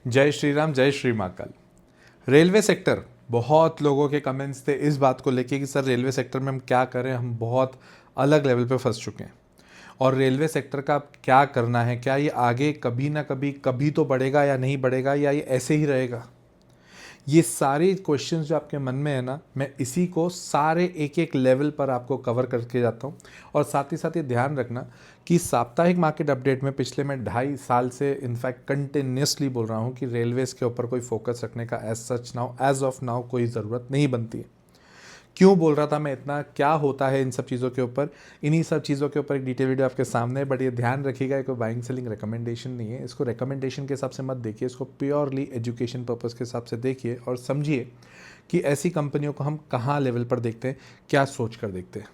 जय श्री राम, जय Shri Mahakal. Railway sector, बहुत लोगों के कमेंट्स थे इस बात को लेके कि सर रेलवे सेक्टर में हम क्या करें, हम बहुत अलग लेवल पे फंस चुके हैं और रेलवे सेक्टर का क्या करना है, क्या ये आगे कभी ना कभी कभी तो बढ़ेगा या नहीं बढ़ेगा, या ये ऐसे ही रहेगा। ये सारे क्वेश्चंस जो आपके मन में है ना, मैं इसी को सारे एक एक लेवल पर आपको कवर करके जाता हूँ। और साथ ही साथ ये ध्यान रखना कि साप्ताहिक मार्केट अपडेट में पिछले मैं 2.5 साल से इनफैक्ट कंटिन्यूसली बोल रहा हूँ कि रेलवेज़ के ऊपर कोई फोकस रखने का एज ऑफ नाउ कोई ज़रूरत नहीं बनती है। क्यों बोल रहा था मैं इतना, क्या होता है इन सब चीज़ों के ऊपर, इन्हीं सब चीज़ों के ऊपर एक डिटेल वीडियो आपके सामने है। बट ये ध्यान रखिएगा, कोई बाइंग सेलिंग रिकमेंडेशन नहीं है, इसको रिकमेंडेशन के हिसाब से मत देखिए, इसको प्योरली एजुकेशन पर्पज़ के हिसाब से देखिए और समझिए कि ऐसी कंपनियों को हम कहाँ लेवल पर देखते हैं, क्या सोच कर देखते हैं।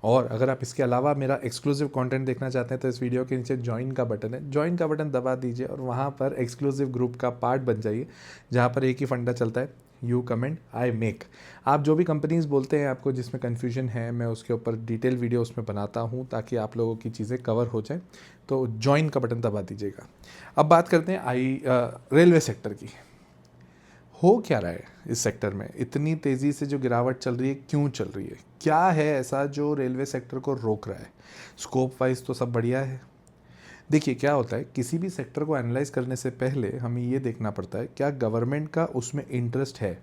और अगर आप इसके अलावा मेरा एक्सक्लूसिव कंटेंट देखना चाहते हैं तो इस वीडियो के नीचे ज्वाइन का बटन है, ज्वाइन का बटन दबा दीजिए और वहाँ पर एक्सक्लूसिव ग्रुप का पार्ट बन जाइए, जहाँ पर एक ही फंडा चलता है, यू कमेंट आई मेक। आप जो भी कंपनीज बोलते हैं आपको जिसमें कन्फ्यूजन है, मैं उसके ऊपर डिटेल वीडियो उसमें बनाता हूँ ताकि आप लोगों की चीज़ें कवर हो जाए। तो ज्वाइन का बटन दबा दीजिएगा। अब बात करते हैं रेलवे सेक्टर की। हो क्या रहा है इस सेक्टर में, इतनी तेज़ी से जो गिरावट चल रही है, क्यों चल रही है, क्या है ऐसा जो रेलवे सेक्टर को रोक रहा है। स्कोप वाइज तो सब बढ़िया है। देखिए क्या होता है, किसी भी सेक्टर को एनालाइज करने से पहले हमें ये देखना पड़ता है क्या गवर्नमेंट का उसमें इंटरेस्ट है।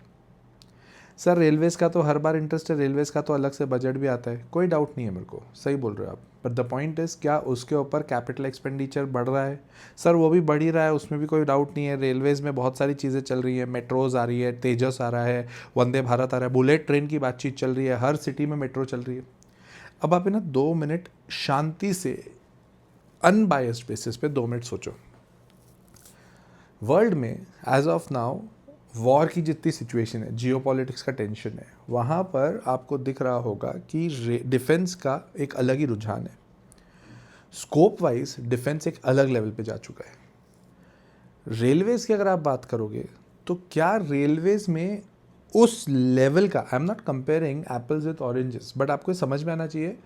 सर रेलवेज़ का तो हर बार इंटरेस्ट है, रेलवेज़ का तो अलग से बजट भी आता है, कोई डाउट नहीं है मेरे को, सही बोल रहे हो आप। बट द पॉइंट इज़ क्या उसके ऊपर कैपिटल एक्सपेंडिचर बढ़ रहा है। सर वो भी बढ़ ही रहा है, उसमें भी कोई डाउट नहीं है। रेलवेज़ में बहुत सारी चीज़ें चल रही है, मेट्रोज़ आ रही है, तेजस आ रहा है, वंदे भारत आ रहा है, बुलेट ट्रेन की बातचीत चल रही है, हर सिटी में मेट्रो चल रही है। अब आप ना 2 मिनट शांति से अनबायस्ड बेसिस पे 2 मिनट सोचो। वर्ल्ड में एज ऑफ नाउ वॉर की जितनी सिचुएशन है, जियोपॉलिटिक्स का टेंशन है, वहाँ पर आपको दिख रहा होगा कि डिफेंस का एक अलग ही रुझान है। स्कोप वाइज डिफेंस एक अलग लेवल पे जा चुका है। रेलवेज की अगर आप बात करोगे तो क्या रेलवेज में उस लेवल का, I am not comparing apples with oranges, but आपको समझ में आना चाहिए,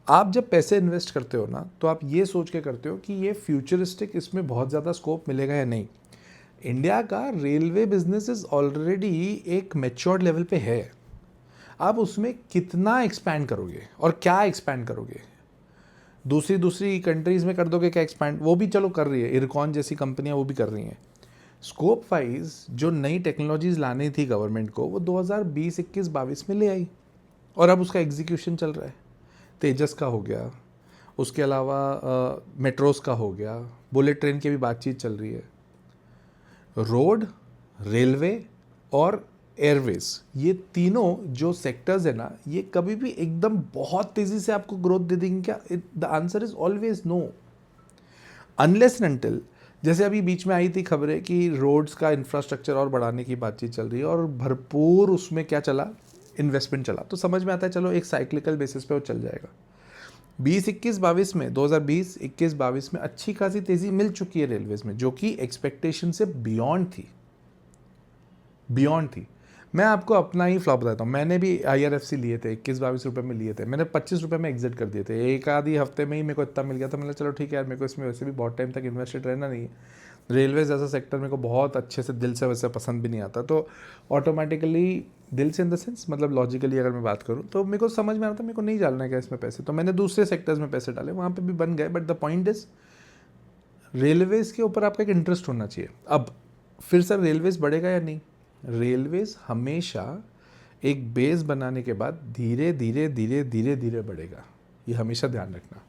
आप जब पैसे इन्वेस्ट करते हो ना तो आप ये सोच के करते हो कि ये फ्यूचरिस्टिक, इसमें बहुत ज़्यादा स्कोप मिलेगा या नहीं। इंडिया का रेलवे बिजनेस इज ऑलरेडी एक मैच्योर्ड लेवल पे है। आप उसमें कितना एक्सपैंड करोगे और क्या एक्सपैंड करोगे। दूसरी कंट्रीज़ में कर दोगे क्या एक्सपैंड, वो भी चलो कर रही है, इरकॉन जैसी कंपनियां वो भी कर रही हैं। स्कोप वाइज जो नई टेक्नोलॉजीज लानी थी गवर्नमेंट को, वो 2020, 21, 22 में ले आई और अब उसका एग्जीक्यूशन चल रहा है। तेजस का हो गया, उसके अलावा मेट्रोस का हो गया, बुलेट ट्रेन की भी बातचीत चल रही है। रोड, रेलवे और एयरवेज, ये तीनों जो सेक्टर्स है ना, ये कभी भी एकदम बहुत तेज़ी से आपको ग्रोथ दे देंगे क्या? The answer is always no, unless and until, जैसे अभी बीच में आई थी खबरें कि रोड्स का इंफ्रास्ट्रक्चर और बढ़ाने की बातचीत चल रही है और भरपूर उसमें क्या चला, इन्वेस्टमेंट चला, तो समझ में आता है चलो एक साइक्लिकल बेसिस पे वो चल जाएगा। 2021-22 में 2020-21-22 में अच्छी खासी तेज़ी मिल चुकी है रेलवेज़ में, जो कि एक्सपेक्टेशन से बियॉन्ड थी। मैं आपको अपना ही फ्लॉप बताता हूँ। मैंने भी IRFC लिए थे, 21-22 रुपये में लिए थे, मैंने 25 रुपये में एग्जिट कर दिए थे। एक आधी हफ्ते में ही मेरे को इतना मिल गया था, मैंने चलो ठीक है यार, मेरे को इसमें वैसे भी बहुत टाइम तक इन्वेस्टेड रहना नहीं है। रेलवे जैसा सेक्टर मेरे को बहुत अच्छे से दिल से वैसे पसंद भी नहीं आता, तो ऑटोमेटिकली, दिल से इन द सेंस मतलब लॉजिकली अगर मैं बात करूँ तो मेरे को समझ में आता मेरे को नहीं डालना है क्या इसमें पैसे, तो मैंने दूसरे सेक्टर्स में पैसे डाले, वहाँ पे भी बन गए। But the point is Railways के ऊपर आपका एक इंटरेस्ट होना चाहिए। अब फिर सर रेलवेज़ बढ़ेगा या नहीं, रेलवेज़ हमेशा एक बेस बनाने के बाद धीरे धीरे धीरे धीरे धीरे बढ़ेगा, ये हमेशा ध्यान रखना।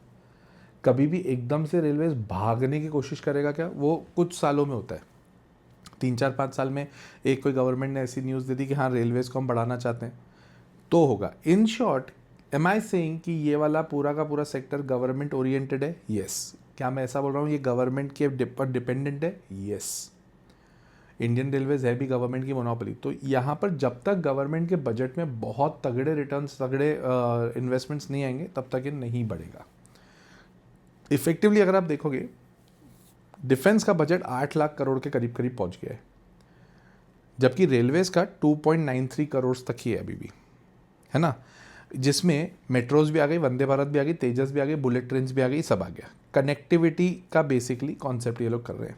कभी भी एकदम से रेलवेज़ भागने की कोशिश करेगा क्या, वो कुछ सालों में होता है, 3-4-5 साल में एक कोई गवर्नमेंट ने ऐसी न्यूज़ दे दी कि हाँ रेलवेज़ को हम बढ़ाना चाहते हैं तो होगा। In short, am I saying कि ये वाला पूरा का पूरा सेक्टर गवर्नमेंट ओरिएंटेड है? यस। क्या मैं ऐसा बोल रहा हूँ ये गवर्नमेंट के पर डिपेंडेंट है? यस। इंडियन रेलवेज है भी गवर्नमेंट की मोनोपोली, तो यहाँ पर जब तक गवर्नमेंट के बजट में बहुत तगड़े रिटर्न्स, तगड़े इन्वेस्टमेंट्स नहीं आएंगे तब तक ये नहीं बढ़ेगा। इफेक्टिवली अगर आप देखोगे, डिफेंस का बजट 8 लाख करोड़ के करीब करीब पहुंच गया है, जबकि रेलवेज का 2.93 करोड़ तक ही है अभी भी, है ना, जिसमें मेट्रोज भी आ गई, वंदे भारत भी आ गई, तेजस भी आ गई, बुलेट ट्रेन भी आ गई, सब आ गया। कनेक्टिविटी का बेसिकली कॉन्सेप्ट ये लोग कर रहे हैं।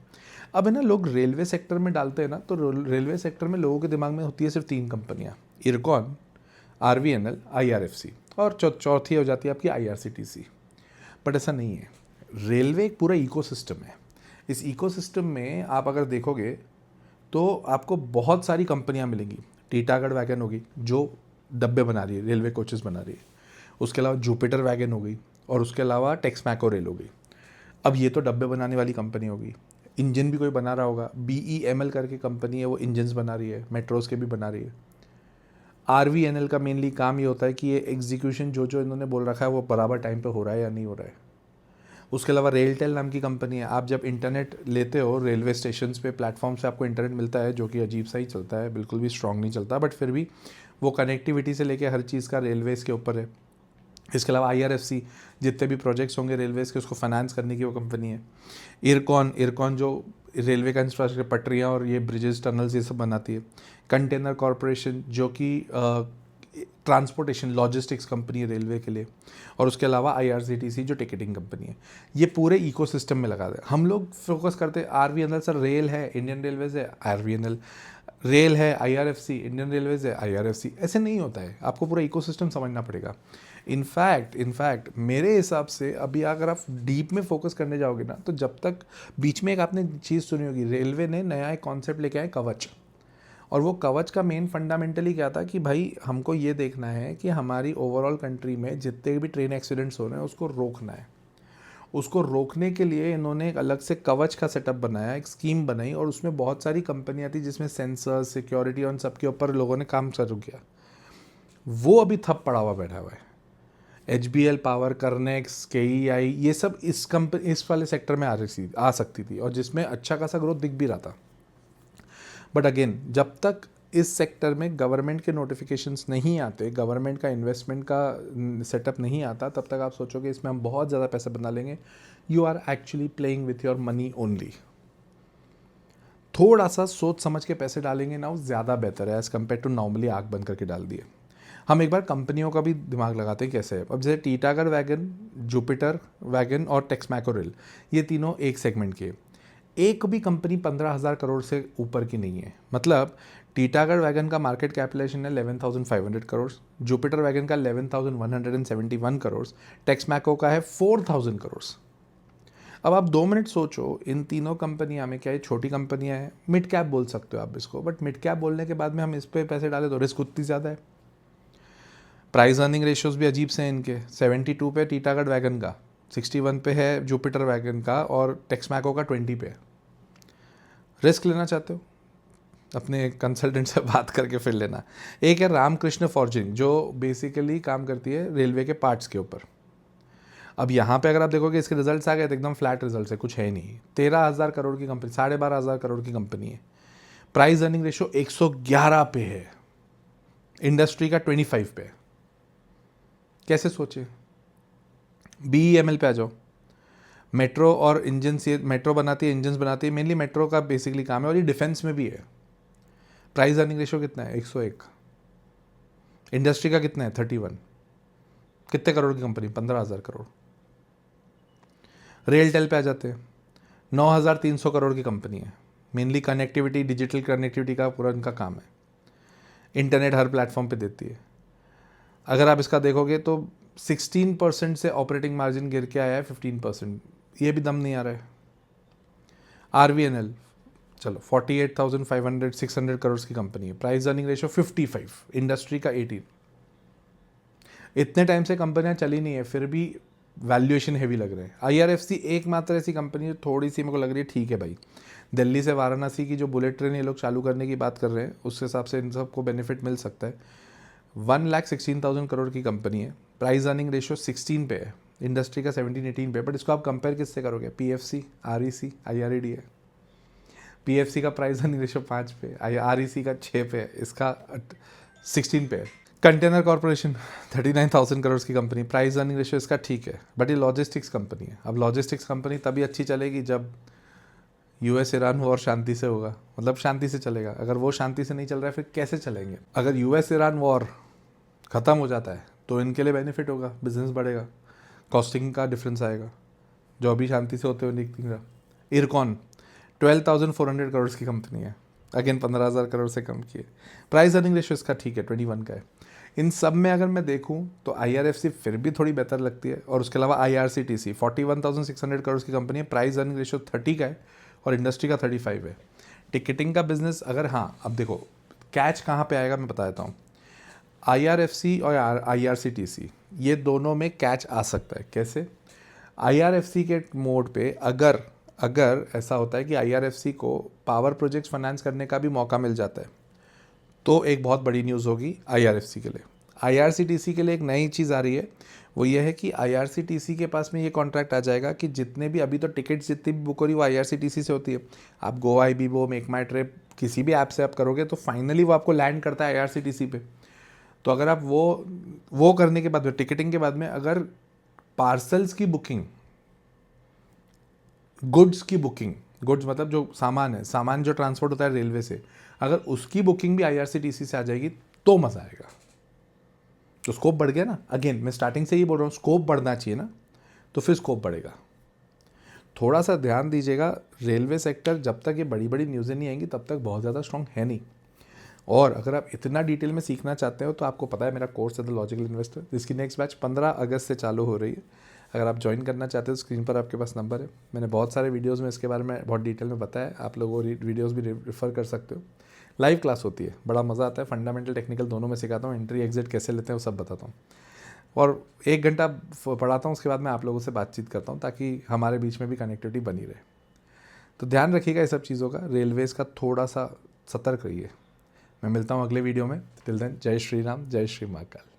अब है ना, लोग रेलवे सेक्टर में डालते हैं ना, तो रेलवे सेक्टर में लोगों के दिमाग में होती है सिर्फ 3 कंपनियाँ, इरकॉन, RVNL, IRFC, और चौथी हो जाती है आपकी IRCTC। बट ऐसा नहीं है। रेलवे एक पूरा इकोसिस्टम है। इस इकोसिस्टम में आप अगर देखोगे तो आपको बहुत सारी कंपनियां मिलेंगी। टीटागढ़ वैगन होगी जो डब्बे बना रही है, रेलवे कोचेस बना रही है। उसके अलावा जुपिटर वैगन होगी, और उसके अलावा टेक्समैको रेल होगी। अब ये तो डब्बे बनाने वाली कंपनी होगी। इंजन भी कोई बना रहा होगा, BEML करके कंपनी है, वो इंजन्स बना रही है, मेट्रोस के भी बना रही है। RVNL का मेनली काम ये होता है कि ये एग्जीक्यूशन जो इन्होंने बोल रखा है वो बराबर टाइम पे हो रहा है या नहीं हो रहा है। उसके अलावा रेलटेल नाम की कंपनी है। आप जब इंटरनेट लेते हो रेलवे स्टेशन पे, प्लेटफॉर्म से आपको इंटरनेट मिलता है, जो कि अजीब सा ही चलता है, बिल्कुल भी स्ट्रॉन्ग नहीं चलता, बट फिर भी वो कनेक्टिविटी से लेके हर चीज़ का रेलवेज़ के ऊपर है। इसके अलावा IRFC जितने भी प्रोजेक्ट्स होंगे रेलवेज़ के, उसको फाइनेंस करने की वो कंपनी है। इरकॉन जो रेलवे का इंफ्रास्ट्रक्चर, पटरियाँ और ये ब्रिजेस, टनल्स, ये सब बनाती है। कंटेनर कॉरपोरेशन जो कि ट्रांसपोर्टेशन लॉजिस्टिक्स कंपनी है रेलवे के लिए। और उसके अलावा IRCTC जो टिकटिंग कंपनी है। ये पूरे इकोसिस्टम में लगा दे। हम लोग फोकस करते हैं RVNL, सर रेल है, इंडियन रेलवेज है, RVNL, रेल है, IRFC, इंडियन रेलवेज है, IRFC। ऐसे नहीं होता है, आपको पूरा इकोसिस्टम समझना पड़ेगा। इनफैक्ट मेरे हिसाब से अभी अगर आप डीप में फोकस करने जाओगे ना, तो जब तक बीच में एक आपने चीज़ सुनी होगी, रेलवे ने नया एक कॉन्सेप्ट लेके आए, कवच। और वो कवच का मेन फंडामेंटली क्या था कि भाई हमको ये देखना है कि हमारी ओवरऑल कंट्री में जितने भी ट्रेन एक्सीडेंट्स हो रहे हैं उसको रोकना है। उसको रोकने के लिए इन्होंने एक अलग से कवच का सेटअप बनाया, एक स्कीम बनाई, और उसमें बहुत सारी कंपनियां थी जिसमें सेंसर, सिक्योरिटी और सबके ऊपर लोगों ने काम शुरू किया। वो अभी थप पड़ा हुआ बैठा हुआ है। HBL पावर, करनेक्स, KEI, ये सब इस वाले सेक्टर में आ सकती थी, और जिसमें अच्छा खासा ग्रोथ दिख भी रहा था। बट अगेन, जब तक इस सेक्टर में गवर्नमेंट के नोटिफिकेशंस नहीं आते, गवर्नमेंट का इन्वेस्टमेंट का सेटअप नहीं आता, तब तक आप सोचोगे इसमें हम बहुत ज़्यादा पैसे बना लेंगे। You are actually playing with your money only. थोड़ा सा सोच समझ के पैसे डालेंगे ना, वो ज़्यादा बेहतर है एज़ कम्पेयर टू नॉर्मली आग बंद करके डाल दिए। हम एक बार कंपनियों का भी दिमाग लगाते हैं कैसे है। अब जैसे टीटागढ़ वैगन, जुपिटर वैगन और टेक्समैको रेल, ये तीनों एक सेगमेंट के। एक भी कंपनी 15,000 करोड़ से ऊपर की नहीं है। मतलब टीटागढ़ वैगन का मार्केट कैपिटलाइजेशन है 11,500 करोड़, जुपिटर वैगन का 11,171 करोड़, टेक्समैको का है 4,000 करोड़। अब आप 2 मिनट सोचो, इन तीनों कंपनियां में क्या ये छोटी कंपनियां हैं? मिड कैप बोल सकते हो आप इसको, बट मिड कैप बोलने के बाद में हम इस पर पैसे डालें तो रिस्क उतनी ज़्यादा है। प्राइस अर्निंग रेशियोज भी अजीब से हैं इनके। 72 पे टीटागढ़ वैगन का, 61 पे है जुपिटर वैगन का, और टेक्समैको का 20 पे। रिस्क लेना चाहते हो, अपने कंसल्टेंट से बात करके फिर लेना। एक है रामकृष्ण फॉर्जिंग, जो बेसिकली काम करती है रेलवे के पार्ट्स के ऊपर। अब यहाँ पे अगर आप देखोगे इसके रिजल्ट्स आ गए तो एकदम फ्लैट रिजल्ट्स है, कुछ है नहीं। 13,000 करोड़ की कंपनी, 12,500 करोड़ की कंपनी है। प्राइस अर्निंग रेशियो 111 पे है, इंडस्ट्री का 25 पे है। कैसे सोचे? BEML पे आ जाओ। मेट्रो और इंजन से, मेट्रो बनाती है, इंजन बनाती है, मेनली मेट्रो का बेसिकली काम है, और ये डिफेंस में भी है। प्राइस अर्निंग रेशियो कितना है? 101। इंडस्ट्री का कितना है? 31। कितने करोड़ की कंपनी? 15,000 करोड़। रेल टेल पे आ जाते हैं, 9,300 करोड़ की कंपनी है। मेनली कनेक्टिविटी, डिजिटल कनेक्टिविटी का पूरा इनका काम है। इंटरनेट हर प्लेटफॉर्म पे देती है। अगर आप इसका देखोगे तो 16% से ऑपरेटिंग मार्जिन गिर के आया है 15%। ये भी दम नहीं आ रहा है। RVNL चलो 48,500-600 करोड़ की कंपनी है। प्राइस अर्निंग रेशियो 55, इंडस्ट्री का 18। इतने टाइम से कंपनियां चली नहीं है, फिर भी वैल्यूएशन हैवी लग रहे हैं। IRFC एकमात्र ऐसी कंपनी है थोड़ी सी मेरे को लग रही है ठीक है भाई। दिल्ली से वाराणसी की जो बुलेट ट्रेन ये लोग चालू करने की बात कर रहे हैं, उस हिसाब से इन सबको बेनिफिट मिल सकता है। 1,16,000 करोड़ की कंपनी है। प्राइस अर्निंग रेशियो 16 पे है, इंडस्ट्री का 17-18 पे। बट इसको आप कंपेयर किससे करोगे? PFC, REC, IRED है। PFC का प्राइस अर्निंग रेशियो 5 पे, REC का 6 पे है, इसका 16 पे है। कंटेनर कॉर्पोरेशन 39,000 करोड़ की कंपनी, प्राइस अर्निंग रेशियो इसका ठीक है, बट ये लॉजिस्टिक्स कंपनी है। अब लॉजिस्टिक्स कंपनी तभी अच्छी चलेगी जब US ईरान वॉर शांति से होगा, मतलब शांति से चलेगा। अगर वो शांति से नहीं चल रहा है फिर कैसे चलेंगे? अगर US ईरान वॉर ख़त्म हो जाता है तो इनके लिए बेनिफिट होगा, बिजनेस बढ़ेगा, कॉस्टिंग का डिफरेंस आएगा, जो अभी शांति से होते हुए नहीं दिख रहा। इरकॉन 12,400 करोड़ की कंपनी है, अगेन 15,000 करोड़ से कम की है। प्राइस अर्निंग रेशियो इसका ठीक है 21 का है। इन सब में अगर मैं देखूं तो IRFC फिर भी थोड़ी बेहतर लगती है, और उसके अलावा IRCTC 41,600 करोड़ की कंपनी है, प्राइस अर्निंग रेशियो 30 का है और इंडस्ट्री का 35 है। टिकटिंग का बिजनेस अगर, हाँ अब देखो कैच कहाँ पे आएगा मैं बता देता हूँ। IRFC और IRCTC ये दोनों में कैच आ सकता है। कैसे? IRFC के मोड पे अगर अगर ऐसा होता है कि IRFC को पावर प्रोजेक्ट्स फाइनेंस करने का भी मौका मिल जाता है तो एक बहुत बड़ी न्यूज़ होगी IRFC के लिए। IRCTC के लिए एक नई चीज़ आ रही है, वो ये है कि IRCTC के पास में ये कॉन्ट्रैक्ट आ जाएगा कि जितने भी अभी तो टिकट्स जितनी भी बुक हो रही वो IRCTC से होती है। आप गोवा IBBO, मेक माई ट्रिप किसी भी ऐप से आप करोगे तो फाइनली वो आपको लैंड करता है IRCTC पे। तो अगर आप वो करने के बाद में, टिकटिंग के बाद में, अगर पार्सल्स की बुकिंग, गुड्स की बुकिंग, गुड्स मतलब जो सामान है, सामान जो ट्रांसपोर्ट होता है रेलवे से, अगर उसकी बुकिंग भी IRCTC से आ जाएगी तो मज़ा आएगा। तो स्कोप बढ़ गया ना। अगेन मैं स्टार्टिंग से ही बोल रहा हूँ, स्कोप बढ़ना चाहिए ना, तो फिर स्कोप बढ़ेगा। थोड़ा सा ध्यान दीजिएगा, रेलवे सेक्टर जब तक ये बड़ी बड़ी न्यूज़ें नहीं आएंगी तब तक बहुत ज़्यादा स्ट्रॉन्ग है नहीं। और अगर आप इतना डिटेल में सीखना चाहते हो तो आपको पता है मेरा कोर्स है द लॉजिकल इन्वेस्टर, जिसकी नेक्स्ट बैच 15 अगस्त से चालू हो रही है। अगर आप ज्वाइन करना चाहते हो स्क्रीन पर आपके पास नंबर है। मैंने बहुत सारे वीडियोस में इसके बारे में बहुत डिटेल में बताया, आप लोग वो वीडियोस भी रेफर कर सकते हो। लाइव क्लास होती है, बड़ा मज़ा आता है, फंडामेंटल टेक्निकल दोनों में सिखाता हूँ, एंट्री एग्जिट कैसे लेते हैं वो सब बताता हूँ, और 1 घंटा पढ़ाता हूँ, उसके बाद मैं आप लोगों से बातचीत करता हूँ ताकि हमारे बीच में भी कनेक्टिविटी बनी रहे। तो ध्यान रखिएगा इस सब चीज़ों का, रेलवेज़ का थोड़ा सा सतर्क रहिए। मैं मिलता हूँ अगले वीडियो में। टिल देन, जय श्री राम, जय श्री महाकाल।